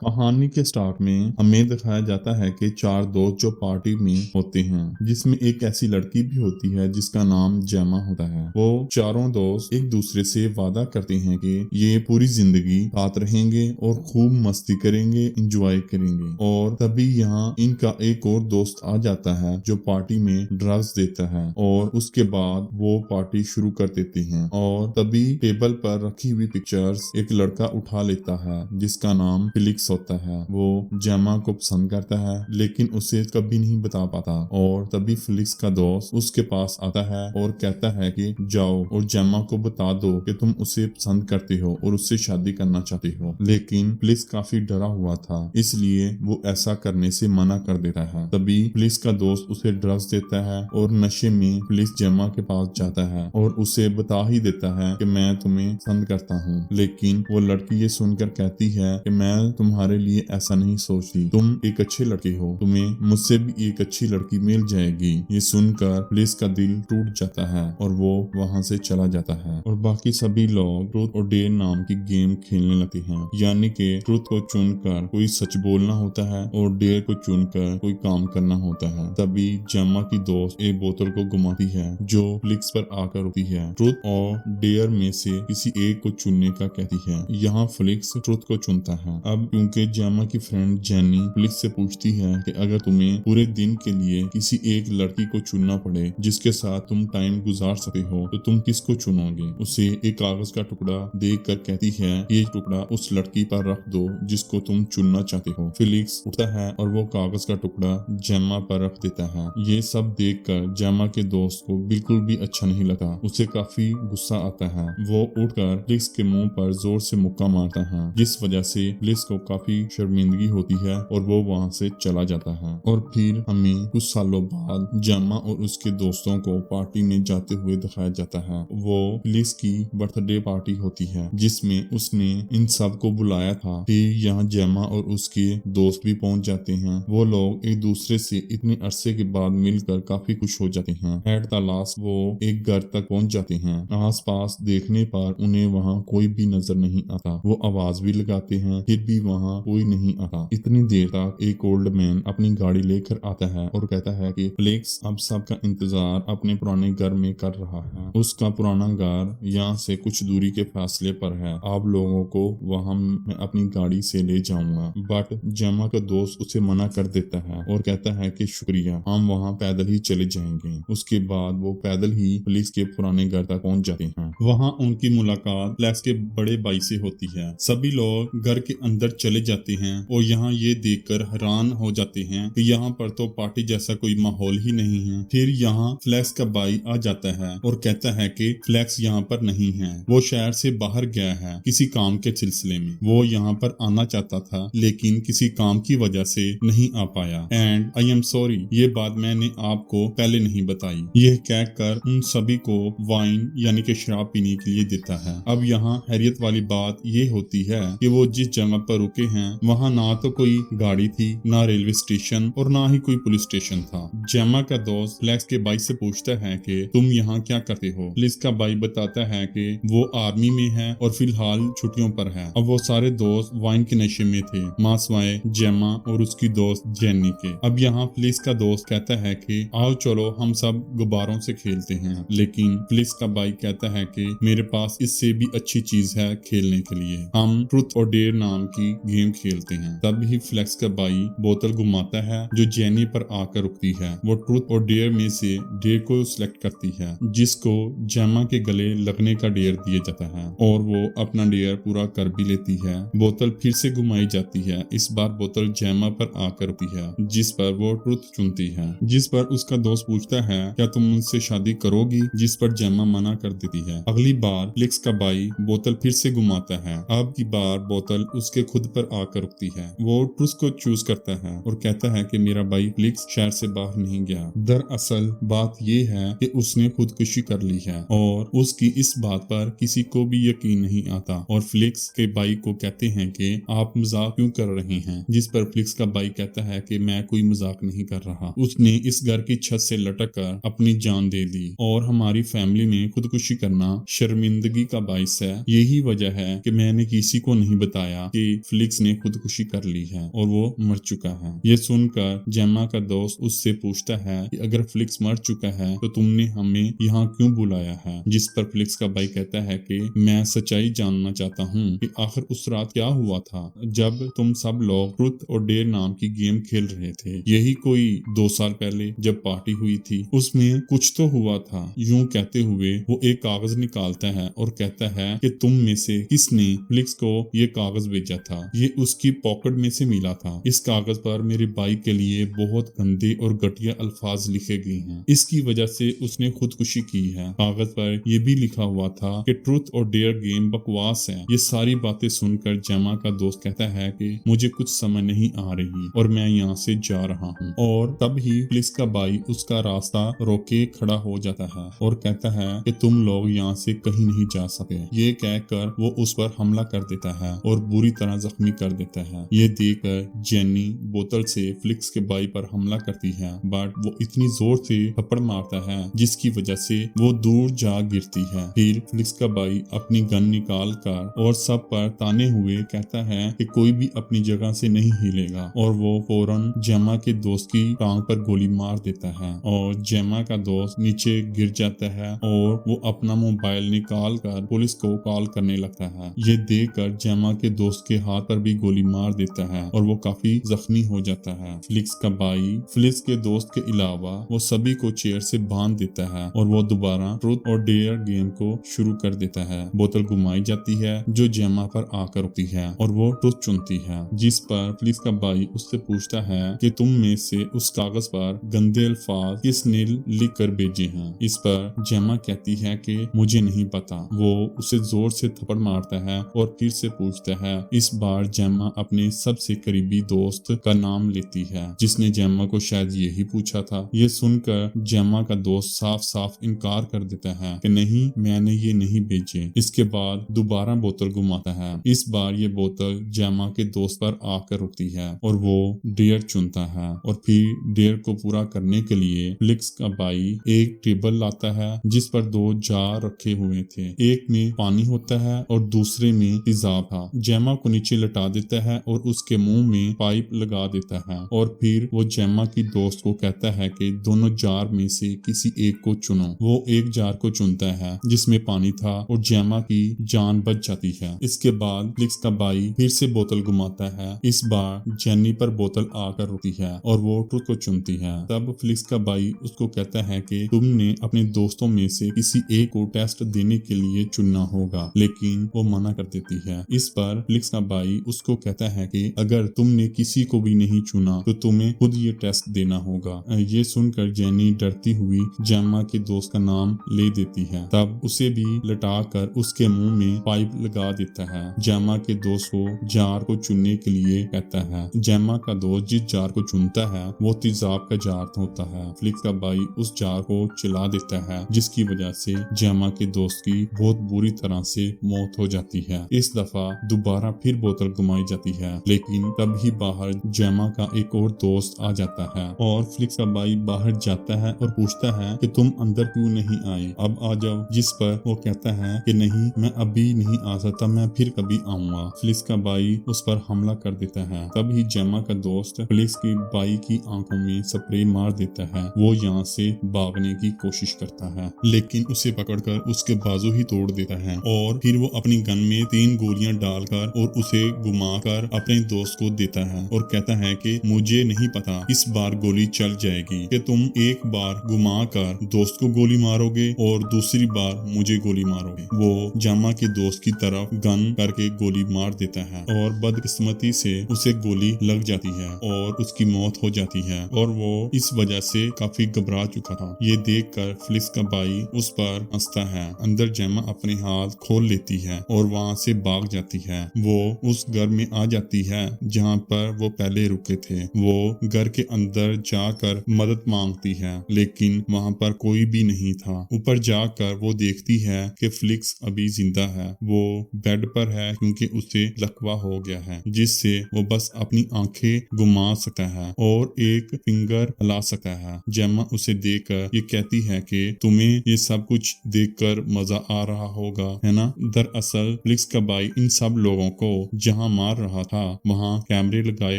कहानी के स्टार्ट में हमें दिखाया जाता है कि चार दोस्त जो पार्टी में होते हैं, जिसमें एक ऐसी लड़की भी होती है जिसका नाम जेमा होता है। वो चारों दोस्त एक दूसरे से वादा करते हैं कि ये पूरी जिंदगी साथ रहेंगे और खूब मस्ती करेंगे, एंजॉय करेंगे। और तभी यहाँ इनका एक और दोस्त आ जाता है जो पार्टी में ड्रग्स देता है और उसके बाद वो पार्टी शुरू कर देते हैं। और तभी टेबल पर रखी हुई पिक्चर्स एक लड़का उठा लेता है जिसका नाम फिलिक्स होता है। वो जेमा को पसंद करता है लेकिन उसे कभी नहीं बता पाता। और तभी फिलिक्स का दोस्त उसके पास आता है और कहता है कि जाओ और जेमा को बता दो कि तुम उसे पसंद करते हो और उससे शादी करना चाहते हो। लेकिन फिलिक्स काफी डरा हुआ था, इसलिए वो ऐसा करने से मना कर देता है। तभी फिलिक्स का दोस्त उसे ड्रग्स देता है और नशे में फिलिक्स जेमा के पास जाता है और उसे बता ही देता है कि मैं तुम्हें पसंद करता हूँ। लेकिन वो लड़की ये सुनकर कहती है कि मैं तुम्हारे लिए ऐसा नहीं सोचती, तुम एक अच्छे लड़के हो, तुम्हें मुझसे भी एक अच्छी लड़की मिल जाएगी। ये सुनकर फिलिक्स का दिल टूट जाता है और वो वहाँ से चला जाता है। और बाकी सभी लोग ट्रूथ और डेयर नाम की गेम खेलने लगते हैं, यानी कि ट्रूथ को चुनकर कोई सच बोलना होता है और डेयर को चुनकर कोई काम करना होता है। तभी जेमा की दोस्त एक बोतल को घुमाती है जो फिलिक्स पर आकर रुकती है। ट्रूथ और डेयर में से किसी एक को चुनने का कहती है। यहाँ फिलिक्स ट्रूथ को चुनता है। अब क्योंकि जेमा की फ्रेंड जेनी फिलिक्स से पूछती है कि अगर तुम्हें पूरे दिन के लिए किसी एक लड़की को चुनना पड़े जिसके साथ तुम टाइम गुजार सकते हो तो तुम किसको चुनोगे। उसे एक कागज का टुकड़ा देकर कहती है ये टुकड़ा उस लड़की पर रख दो जिसको तुम चुनना चाहते हो। फिलिक्स उठता है और वो कागज का टुकड़ा जेमा पर रख देता है। ये सब देखकर जेमा के दोस्त को बिल्कुल भी अच्छा नहीं लगा, उसे काफी गुस्सा आता है। वो उठकर फिलिक्स के मुंह पर जोर से मुक्का मारता है जिस वजह से फिलिक्स को काफी शर्मिंदगी होती है और वो वहाँ से चला जाता है। और फिर हमें कुछ सालों बाद जेमा और उसके दोस्तों को पार्टी में जाते हुए दिखाया जाता है। वो फिलिक्स की बर्थडे पार्टी होती है जिसमें उसने इन सब को बुलाया था। फिर यहाँ जेमा और उसके दोस्त भी पहुंच जाते हैं। वो लोग एक दूसरे से इतने अरसे के बाद मिलकर काफी खुश हो जाते हैं। एट द लास्ट वो एक घर तक पहुंच जाते हैं। आस पास देखने पर उन्हें वहाँ कोई भी नजर नहीं आता। वो आवाज भी लगाते हैं फिर भी वहाँ कोई नहीं आता। इतनी देर तक एक ओल्ड मैन अपनी गाड़ी लेकर आता है और कहता है कि फिलिक्स अब सबका इंतजार अपने पुराने घर में कर रहा है। उसका पुराना घर यहाँ से कुछ दूरी के फासले पर है। आप लोगों को वहाँ मैं अपनी गाड़ी से ले जाऊंगा। बट जेमा का दोस्त उसे मना कर देता है और कहता है कि शुक्रिया, हम वहाँ पैदल ही चले जाएंगे। उसके बाद वो पैदल ही फिलिक्स के पुराने घर तक पहुँच जाते हैं। वहाँ उनकी मुलाकात फिलिक्स के बड़े भाई से होती है। सभी लोग घर के अंदर चले जाते हैं और यहाँ ये देखकर हैरान हो जाते हैं कि यहाँ पर तो पार्टी जैसा कोई माहौल ही नहीं है। फिर यहाँ फ्लैक्स का भाई आ जाता है और कहता है कि फ्लैक्स यहाँ पर नहीं है, वो शहर से बाहर गया है किसी काम के सिलसिले में। वो यहाँ पर आना चाहता था लेकिन किसी काम की वजह से नहीं आ पाया एंड आई एम सॉरी, ये बात मैंने आपको पहले नहीं बताई। यह कहकर उन सभी को वाइन यानी कि शराब पीने के लिए देता है। अब यहाँ हैरियत वाली बात ये होती है कि वो जिस जगह पर रुके हैं वहाँ ना तो कोई गाड़ी थी, ना रेलवे स्टेशन और ना ही कोई पुलिस स्टेशन था। जेमा का दोस्त फ्लैक्स के भाई से पूछता है कि तुम यहाँ क्या करते हो। फ्लिक्स का भाई बताता है कि वो आर्मी में है और फिलहाल छुट्टियों पर है। अब वो सारे दोस्त वाइन के नशे में थे, मासवाए जेमा और उसकी दोस्त जेनी के। अब यहाँ फ्लिक्स का दोस्त कहता है कि आओ चलो हम सब गुब्बारों से खेलते हैं। लेकिन फ्लिक्स का भाई कहता है कि मेरे पास इससे भी अच्छी चीज है खेलने के लिए, हम ट्रूथ और डेयर नाम की गेम खेलते हैं। तब ही फ्लेक्स का भाई बोतल घुमाता है जो जेनी पर आकर रुकती है। वो ट्रूथ और डेयर में से डेयर को सिलेक्ट करती है जिसको जेमा के गले लगने का डेयर दिया जाता है और वो अपना डेयर पूरा कर भी लेती है। बोतल फिर से घुमाई जाती है। इस बार बोतल जेमा पर आकर रुकती है जिस पर वो ट्रूथ चुनती है। जिस पर उसका दोस्त पूछता है क्या तुम मुझसे शादी करोगी, जिस पर जेमा मना कर देती है। अगली बार फ्लिक्स का भाई बोतल फिर से घुमाता है। अब की बार बोतल उसके खुद पर आकर रुकती है। वो ट्रूथ को चूज करता है और कहता है कि मेरा भाई फ्लिक्स शहर से बाहर नहीं गया। दरअसल बात ये है कि उसने खुदकुशी कर ली है और उसकी इस बात पर किसी को भी यकीन नहीं आता और फ्लिक्स के भाई को कहते हैं कि आप मजाक क्यों कर रहे हैं। जिस पर फ्लिक्स का भाई कहता है कि मैं कोई मजाक नहीं कर रहा, उसने इस घर की छत से लटक कर अपनी जान दे दी और हमारी फैमिली में खुदकुशी करना शर्मिंदगी का बाइस है। यही वजह है कि मैंने किसी को नहीं बताया कि फ्लिक्स फ्लिक्स ने खुदकुशी कर ली है और वो मर चुका है। ये सुनकर जेमा का दोस्त उससे पूछता है कि अगर फ्लिक्स मर चुका है तो तुमने हमें यहाँ क्यों बुलाया है? जिस पर फ्लिक्स का भाई कहता है कि मैं सच्चाई जानना चाहता हूँ कि आखिर उस रात क्या हुआ था जब तुम सब लोग ट्रूथ और डेयर नाम की गेम खेल रहे थे। यही कोई 2 साल पहले जब पार्टी हुई थी, उसमें कुछ तो हुआ था। यूं कहते हुए वो एक कागज निकालता है और कहता है कि तुम में से किसने फ्लिक्स को ये कागज भेजा था? ये उसकी पॉकेट में से मिला था। इस कागज पर मेरे भाई के लिए बहुत गंदे और घटिया अल्फाज लिखे गए हैं। इसकी वजह से उसने खुदकुशी की है। कागज पर यह भी लिखा हुआ था कि ट्रूथ और डेयर गेम बकवास है। ये सारी बातें सुनकर जेमा का दोस्त कहता है कि मुझे कुछ समझ नहीं आ रही और मैं यहाँ से जा रहा हूँ। और तब ही फ्लिक्स का भाई उसका रास्ता रोके खड़ा हो जाता है और कहता है कि तुम लोग यहाँ से कहीं नहीं जा सके। ये कहकर वो उस पर हमला कर देता है और बुरी तरह जख्मी कर देता है। ये देखकर जेनी बोतल से फ्लिक्स के भाई पर हमला करती है, बट वो इतनी जोर से थप्पड़ मारता है जिसकी वजह से वो दूर जा गिरती है। फिर फ्लिक्स का भाई अपनी गन निकाल कर और सब पर ताने हुए कहता है कि कोई भी अपनी जगह से नहीं हिलेगा और वो फौरन जेमा के दोस्त की टांग पर गोली मार देता है और जेमा का दोस्त नीचे गिर जाता है और वो अपना मोबाइल निकाल कर पुलिस को कॉल करने लगता है। ये देखकर जेमा के दोस्त के हाथ पर भी गोली मार देता है और वो काफी जख्मी हो जाता है। फ्लिक्स का भाई फ्लिक्स के दोस्त के अलावा वो सभी को चेयर से बांध देता है और वो दोबारा ट्रूथ और डेयर गेम को शुरू कर देता है। बोतल घुमाई जाती है जो जेमा पर आकर रुकती है और वो ट्रूथ चुनती है, जिस पर फ्लिक्स का भाई उससे पूछता है कि तुम में से उस कागज पर गंदे अल्फाज किसने लिख कर भेजे हैं। इस पर जेमा कहती है कि मुझे नहीं पता। वो उसे जोर से थप्पड़ मारता है और फिर से पूछता है। इस बार जेमा अपने सबसे करीबी दोस्त का नाम लेती है जिसने जेमा को शायद यही पूछा था। ये सुनकर जेमा का दोस्त साफ साफ इनकार कर देता है कि नहीं, मैंने ये नहीं भेजे। इसके बाद दोबारा बोतल घुमाता है। इस बार ये बोतल जेमा के दोस्त पर आकर रुकती है और वो डेयर चुनता है और फिर डेयर को पूरा करने के लिए फ्लिक्स का भाई एक टेबल लाता है जिस पर 2 जार रखे हुए थे। एक में पानी होता है और दूसरे में तेजाब था। जेमा को नीचे लटा देता है और उसके मुंह में पाइप लगा देता है और फिर वो जेमा की दोस्त को कहता है कि दोनों जार में से किसी एक को चुनो। वो एक जार को चुनता है जिसमें पानी था और जेमा की जान बच जाती है। इसके बाद फ्लिक्स का भाई फिर से बोतल घुमाता है। इस बार जेनी पर बोतल आकर रुकती है और वो ट्रूथ को चुनती है। तब फ्लिक्स का भाई उसको कहता है कि तुमने अपने दोस्तों में से किसी एक को टेस्ट देने के लिए चुनना होगा, लेकिन वो मना कर देती है। इस पर फ्लिक्स का भाई उसको कहता है कि अगर तुमने किसी को भी नहीं चुना तो तुम्हें खुद ये टेस्ट देना होगा। ये सुनकर जेनी डरती हुई जेमा के दोस्त का नाम ले देती है। तब उसे भी लटाकर उसके मुंह में पाइप लगा देता है। जेमा के दोस्त को जार को चुनने के लिए कहता है। जेमा का दोस्त जिस जार को चुनता है वो तेजाब का जार होता है। फ्लिक्स का भाई उस जार को चला देता है जिसकी वजह से जेमा के दोस्त की बहुत बुरी तरह से मौत हो जाती है। इस दफा दोबारा फिर बोतल घुमाई जाती है, लेकिन तब ही बाहर जेमा का एक और दोस्त आ जाता है और फ्लिक्स का भाई बाहर जाता है और पूछता है कि तुम अंदर क्यों नहीं आए, अब आ जाओ। जिस पर वो कहता है कि नहीं, मैं अभी नहीं आ सकता, मैं फिर कभी आऊंगा। फ्लिक्स का भाई उस पर हमला कर देता है। तब ही जेमा का दोस्त फ्लिक्स के भाई की आंखों में स्प्रे मार देता है। वो यहाँ से भागने की कोशिश करता है, लेकिन उसे पकड़कर उसके बाजू ही तोड़ देता है और फिर वो अपनी गन में 3 गोलियां डालकर और उसे घुमाकर अपने दोस्त को देता है और कहता है कि मुझे नहीं पता इस बार गोली चल जाएगी कि तुम एक बार घुमाकर दोस्त को गोली मारोगे और दूसरी बार मुझे गोली मारोगे। वो जेमा के दोस्त की तरफ गन करके गोली मार देता है और बदकिस्मती से उसे गोली लग जाती है और उसकी मौत हो जाती है और वो इस वजह से काफी घबरा चुका था। ये देखकर फ्लिक्स का भाई उस पर हंसता है। अंदर जेमा अपने हाथ खोल लेती है और वहाँ से भाग जाती है। वो उस घर में आ जाती है जहाँ पर वो पहले रुके थे। वो घर के अंदर जाकर मदद मांगती है, लेकिन वहाँ पर कोई भी नहीं था। ऊपर जाकर वो देखती है कि फ्लिक्स अभी जिंदा है। वो बेड पर है क्योंकि उसे लकवा हो गया है, जिससे वो बस अपनी आंखें घुमा सकता है और एक फिंगर हिला सकता है। जेमा उसे देखकर ये कहती है कि तुम्हें ये सब कुछ देखकर मजा आ रहा होगा, है ना? दरअसल फ्लिक्स का भाई इन सब लोगों को जहाँ जहाँ मार रहा था वहाँ कैमरे लगाए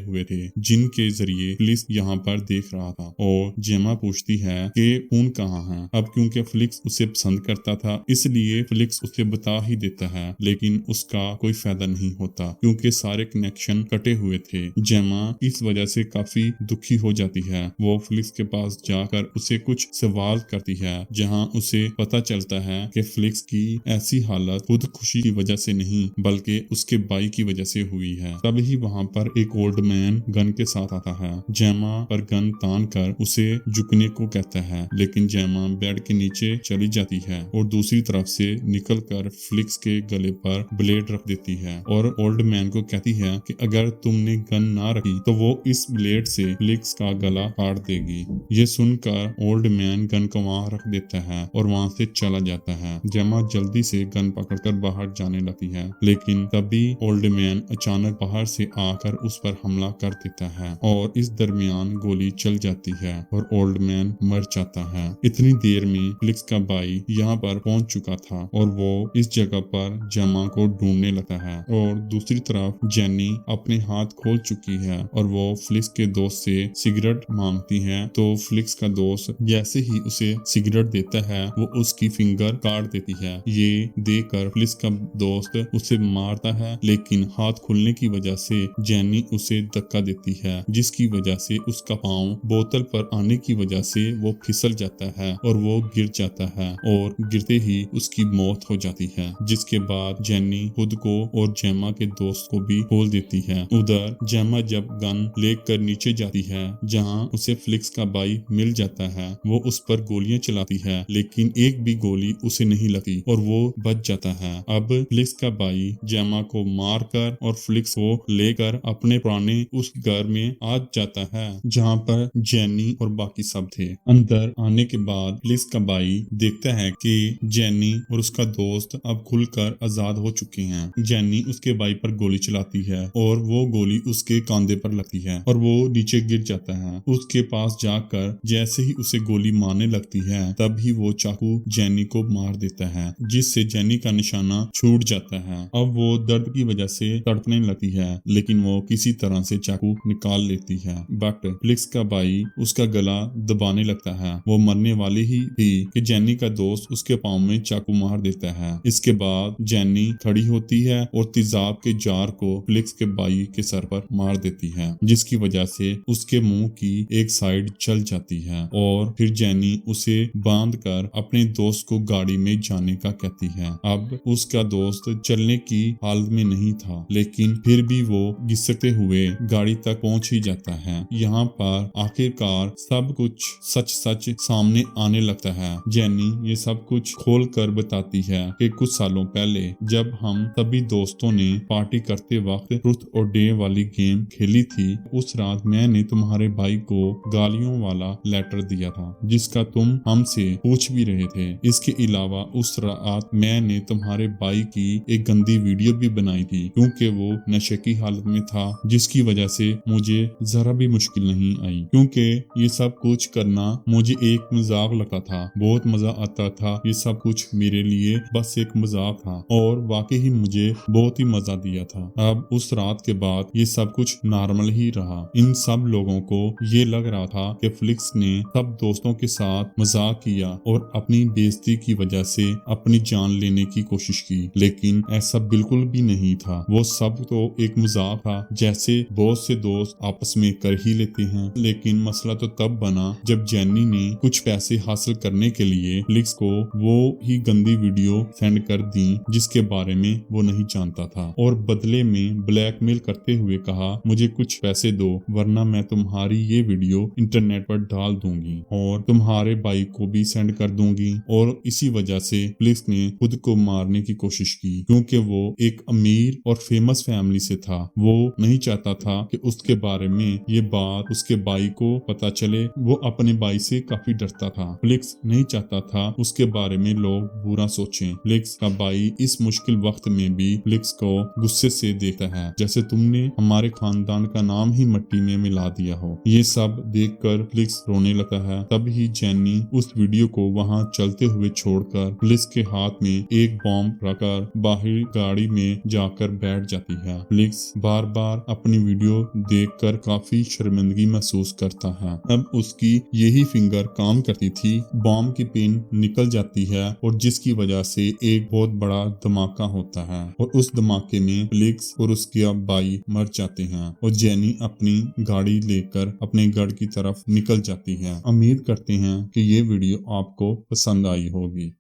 हुए थे जिनके जरिए फ्लिक्स यहाँ पर देख रहा था। और जेमा पूछती है कि खून कहाँ है। अब क्योंकि फ्लिक्स उसे पसंद करता था इसलिए फ्लिक्स उसे बता ही देता है, लेकिन उसका कोई फायदा नहीं होता क्योंकि सारे कनेक्शन कटे हुए थे। जेमा इस वजह से काफी दुखी हो जाती है। वो फ्लिक्स के पास जाकर उसे कुछ सवाल करती है जहाँ उसे पता चलता है कि फ्लिक्स की ऐसी हालत खुद खुशी की वजह से नहीं बल्कि उसके भाई की वजह से हुई है। तभी वहाँ पर एक ओल्ड मैन गन के साथ आता है। जेमा पर गन तान कर उसे झुकने को कहता है, लेकिन जेमा बेड के नीचे चली जाती है और दूसरी तरफ से निकलकर फ्लिक्स के गले पर ब्लेड रख देती है और ओल्ड मैन को कहती है कि अगर तुमने गन ना रखी तो वो इस ब्लेड से फ्लिक्स का गला काट देगी। ये सुनकर ओल्ड मैन गन को वहाँ रख देता है और वहाँ से चला जाता है। जेमा जल्दी से गन पकड़कर बाहर जाने लगती है, लेकिन तभी ओल्ड मैन अचानक बाहर से आकर उस पर हमला कर देता है और इस दरमियान गोली चल जाती है और ओल्ड मैन मर जाता है। इतनी देर में फ्लिक्स का भाई यहाँ पर पहुंच चुका था और वो इस जगह पर जेमा को ढूंढने लगता है और दूसरी तरफ जेनी अपने हाथ खोल चुकी है और वो फ्लिक्स के दोस्त से सिगरेट मांगती है। तो फ्लिक्स का दोस्त जैसे ही उसे सिगरेट देता है वो उसकी फिंगर काट देती है। ये देखकर फ्लिक्स का दोस्त उसे मारता है, लेकिन हाथ खुलने की वजह से जेनी उसे धक्का देती है जिसकी वजह से उसका पाँव बोतल पर आने की वजह से वो फिसल जाता है और वो गिर जाता है और गिरते ही उसकी मौत हो जाती है। जिसके बाद जेनी खुद को और जेमा के दोस्त को भी खोल देती है। उधर जेमा जब गन लेकर नीचे जाती है जहां उसे फ्लिक्स का भाई मिल जाता है, वो उस पर गोलियां चलाती है, लेकिन एक भी गोली उसे नहीं लगती और वो बच जाता है। अब फ्लिक्स का भाई जेमा को मारकर और फ्लिक्स को लेकर अपने पुराने उस घर में आ जाता है जहां पर जेनी और बाकी सब थे। अंदर आने के बाद फ्लिक्स का भाई देखता है कि जेनी और उसका दोस्त अब खुलकर आजाद हो चुके हैं। जेनी उसके भाई पर गोली चलाती है और वो गोली उसके कंधे पर लगती है और वो नीचे गिर जाता है। उसके पास जाकर जैसे ही उसे गोली मारने लगती है तभी वो चाकू जेनी को मार देता है जिससे जेनी का निशाना छूट जाता है। अब वो दर्द की वजह से तड़पने लगती है, लेकिन वो किसी तरह से चाकू निकाल लेती है। बट फ्लिक्स का भाई उसका गला दबाने लगता है। वो मरने वाली ही थी कि जेनी का दोस्त उसके पाँव में चाकू मार देता है। इसके बाद जेनी खड़ी होती है और तेजाब के जार को फ्लिक्स के भाई के सर पर मार देती है जिसकी वजह से उसके मुंह की एक साइड चल जाती है और फिर जेनी उसे बांधकर अपने दोस्त को गाड़ी में जाने का कहती है। अब उसका दोस्त चलने की हालत में नहीं था, लेकिन फिर भी वो घिसकते हुए गाड़ी तक पहुंच ही जाता है। यहाँ पर आखिरकार सब कुछ सच सच सामने आने लगता है। जेनी ये सब कुछ खोल कर बताती है कि कुछ सालों पहले जब हम सभी दोस्तों ने पार्टी करते वक्त ट्रूथ और डे वाली गेम खेली थी, उस रात मैंने तुम्हारे भाई को गालियों वाला लेटर दिया था जिसका तुम हमसे पूछ भी रहे थे। इसके अलावा उस रात मैंने तुम्हारे भाई की एक गंदी वीडियो भी बनाई थी क्योंकि वो नशे की हालत में था, जिसकी वजह से मुझे जरा भी मुश्किल नहीं आई क्योंकि ये सब कुछ करना मुझे एक मजाक लगा था। बहुत मजा आता था। ये सब कुछ मेरे लिए बस एक मजाक था और वाकई ही मुझे बहुत ही मजा दिया था। अब उस रात के बाद ये सब कुछ नॉर्मल ही रहा। इन सब लोगों को ये लग रहा था कि फ्लिक्स ने सब दोस्तों के साथ मजाक किया और अपनी बेइज्जती की वजह से अपनी जान लेने की कोशिश की, लेकिन ऐसा बिल्कुल भी नहीं था। वो सब तो एक मजाक था जैसे बहुत से दोस्त आपस में कर ही लेते हैं। लेकिन मसला तो तब बना जब जेनी ने कुछ पैसे हासिल करने के लिए फ्लिक्स को वो ही गंदी वीडियो सेंड कर दी जिसके बारे में वो नहीं जानता था और बदले में ब्लैकमेल करते हुए कहा मुझे कुछ पैसे दो वरना मैं तुम्हारी ये वीडियो इंटरनेट पर डाल दूंगी और तुम्हारे भाई को भी सेंड कर दूंगी। और इसी वजह से फ्लिक्स ने खुद को मारने की कोशिश की क्योंकि वो एक अमीर और फेमस फैमिली से था। वो नहीं चाहता था कि उसके बारे में ये बात उसके भाई को पता चले। वो अपने भाई से काफी डरता था। फ्लिक्स नहीं चाहता था उसके बारे में लोग बुरा सोचें। फ्लिक्स का भाई इस मुश्किल वक्त में भी फ्लिक्स को गुस्से से देखता है जैसे तुमने हमारे खानदान का नाम ही मिट्टी में मिला दिया हो। ये सब देखकर फ्लिक्स रोने लगता है। तब ही जेनी उस वीडियो को वहां चलते हुए छोड़कर फ्लिक्स के हाथ में एक बॉम्ब रखकर बाहर गाड़ी में जाकर बैठ बैठ जाती है। फेलिक्स बार बार अपनी वीडियो देखकर काफी शर्मिंदगी महसूस करता है। अब उसकी यही फिंगर काम करती थी। बॉम्ब की पिन निकल जाती है और जिसकी वजह से एक बहुत बड़ा धमाका होता है और उस धमाके में फेलिक्स और उसके भाई मर जाते हैं और जेनी अपनी गाड़ी लेकर अपने घर की तरफ निकल जाती है। उम्मीद करते हैं कि ये वीडियो आपको पसंद आई होगी।